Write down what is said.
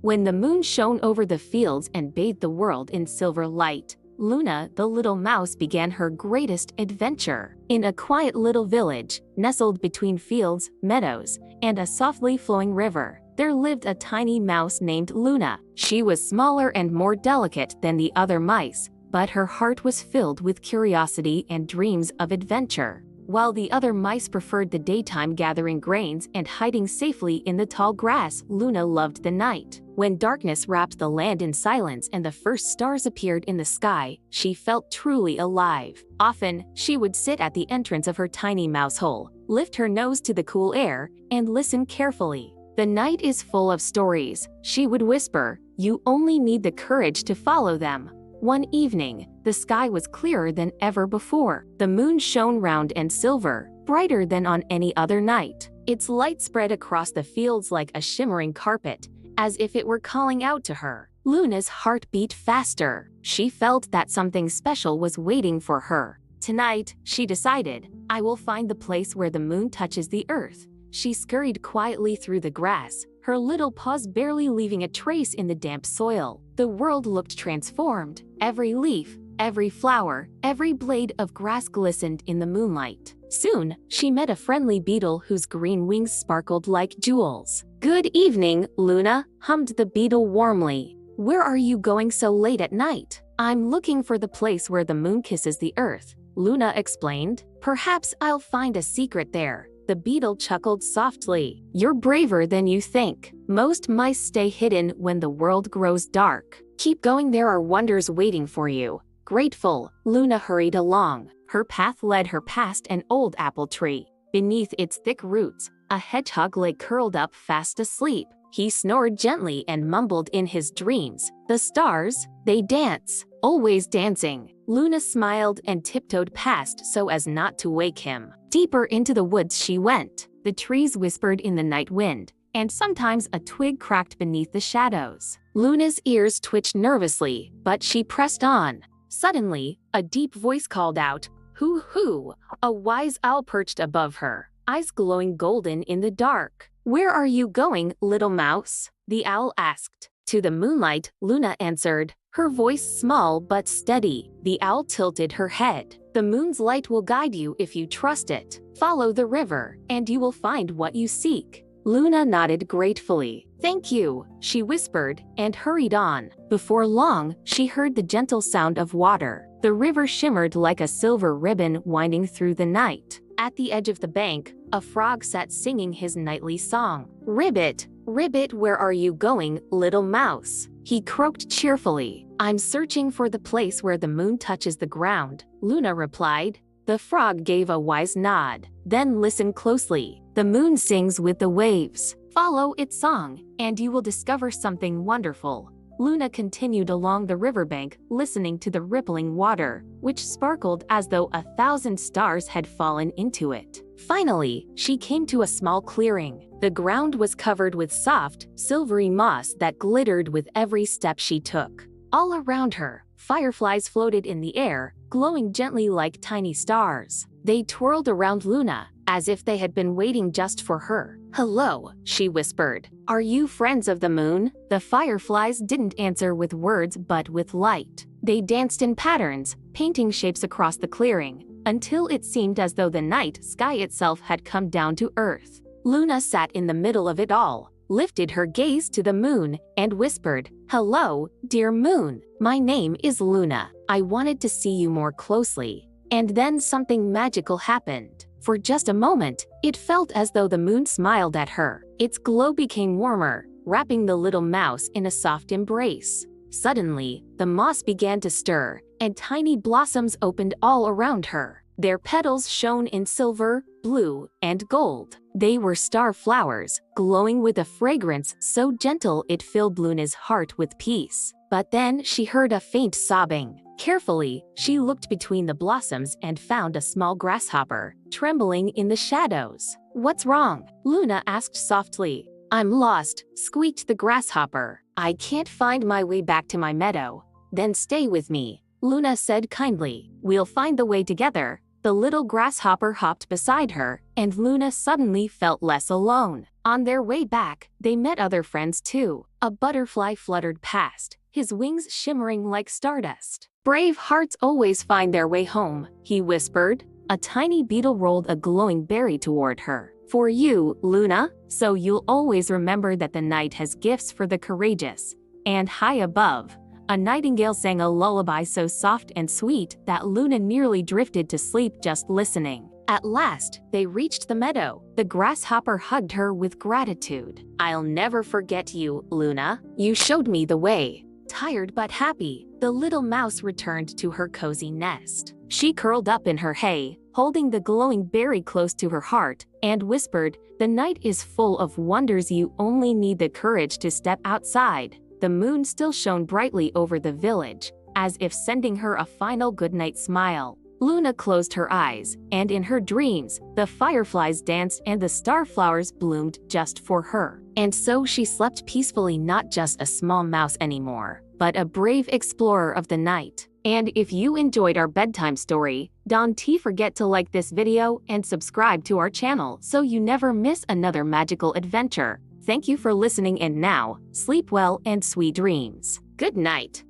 When the moon shone over the fields and bathed the world in silver light, Luna, the little mouse, began her greatest adventure. In a quiet little village, nestled between fields, meadows, and a softly flowing river, there lived a tiny mouse named Luna. She was smaller and more delicate than the other mice, but her heart was filled with curiosity and dreams of adventure. While the other mice preferred the daytime, gathering grains and hiding safely in the tall grass, Luna loved the night. When darkness wrapped the land in silence and the first stars appeared in the sky, she felt truly alive. Often, she would sit at the entrance of her tiny mouse hole, lift her nose to the cool air, and listen carefully. "The night is full of stories," she would whisper. "You only need the courage to follow them." One evening, the sky was clearer than ever before. The moon shone round and silver, brighter than on any other night. Its light spread across the fields like a shimmering carpet, as if it were calling out to her. Luna's heart beat faster. She felt that something special was waiting for her. Tonight, she decided, "I will find the place where the moon touches the earth." She scurried quietly through the grass, her little paws barely leaving a trace in the damp soil. The world looked transformed. Every leaf, every flower, every blade of grass glistened in the moonlight. Soon, she met a friendly beetle whose green wings sparkled like jewels. "Good evening, Luna," hummed the beetle warmly. "Where are you going so late at night?" "I'm looking for the place where the moon kisses the earth," Luna explained. "Perhaps I'll find a secret there." The beetle chuckled softly. "You're braver than you think. Most mice stay hidden when the world grows dark. Keep going, there are wonders waiting for you." Grateful, Luna hurried along. Her path led her past an old apple tree. Beneath its thick roots, a hedgehog lay curled up fast asleep. He snored gently and mumbled in his dreams, "The stars, they dance, always dancing." Luna smiled and tiptoed past so as not to wake him. Deeper into the woods she went. The trees whispered in the night wind, and sometimes a twig cracked beneath the shadows. Luna's ears twitched nervously, but she pressed on. Suddenly, a deep voice called out, "Hoo hoo!" A wise owl perched above her, eyes glowing golden in the dark. "Where are you going, little mouse?" the owl asked. "To the moonlight," Luna answered, her voice small but steady. The owl tilted her head. "The moon's light will guide you if you trust it. Follow the river, and you will find what you seek." Luna nodded gratefully. "Thank you," she whispered, and hurried on. Before long, she heard the gentle sound of water. The river shimmered like a silver ribbon winding through the night. At the edge of the bank, a frog sat singing his nightly song. "Ribbit, ribbit, where are you going, little mouse?" he croaked cheerfully. "I'm searching for the place where the moon touches the ground," Luna replied. The frog gave a wise nod. "Then listen closely. The moon sings with the waves. Follow its song, and you will discover something wonderful." Luna continued along the riverbank, listening to the rippling water, which sparkled as though 1,000 stars had fallen into it. Finally, she came to a small clearing. The ground was covered with soft, silvery moss that glittered with every step she took. All around her, fireflies floated in the air, glowing gently like tiny stars. They twirled around Luna, as if they had been waiting just for her. "Hello," she whispered. "Are you friends of the moon?" The fireflies didn't answer with words but with light. They danced in patterns, painting shapes across the clearing, until it seemed as though the night sky itself had come down to earth. Luna sat in the middle of it all, lifted her gaze to the moon, and whispered, "Hello, dear moon. My name is Luna. I wanted to see you more closely." And then something magical happened. For just a moment, it felt as though the moon smiled at her. Its glow became warmer, wrapping the little mouse in a soft embrace. Suddenly, the moss began to stir, and tiny blossoms opened all around her. Their petals shone in silver, blue, and gold. They were star flowers, glowing with a fragrance so gentle it filled Luna's heart with peace. But then she heard a faint sobbing. Carefully, she looked between the blossoms and found a small grasshopper, trembling in the shadows. "What's wrong?" Luna asked softly. "I'm lost," squeaked the grasshopper. "I can't find my way back to my meadow." "Then stay with me," Luna said kindly. "We'll find the way together." The little grasshopper hopped beside her, and Luna suddenly felt less alone. On their way back, they met other friends too. A butterfly fluttered past, his wings shimmering like stardust. "Brave hearts always find their way home," he whispered. A tiny beetle rolled a glowing berry toward her. "For you, Luna, so you'll always remember that the night has gifts for the courageous." And high above, a nightingale sang a lullaby so soft and sweet that Luna nearly drifted to sleep just listening. At last, they reached the meadow. The grasshopper hugged her with gratitude. "I'll never forget you, Luna. You showed me the way." Tired but happy, the little mouse returned to her cozy nest. She curled up in her hay, holding the glowing berry close to her heart, and whispered, "The night is full of wonders, you only need the courage to step outside." The moon still shone brightly over the village, as if sending her a final goodnight smile. Luna closed her eyes, and in her dreams, the fireflies danced and the starflowers bloomed just for her. And so she slept peacefully, not just a small mouse anymore, but a brave explorer of the night. And if you enjoyed our bedtime story, don't forget to like this video and subscribe to our channel so you never miss another magical adventure. Thank you for listening, and now, sleep well and sweet dreams. Good night.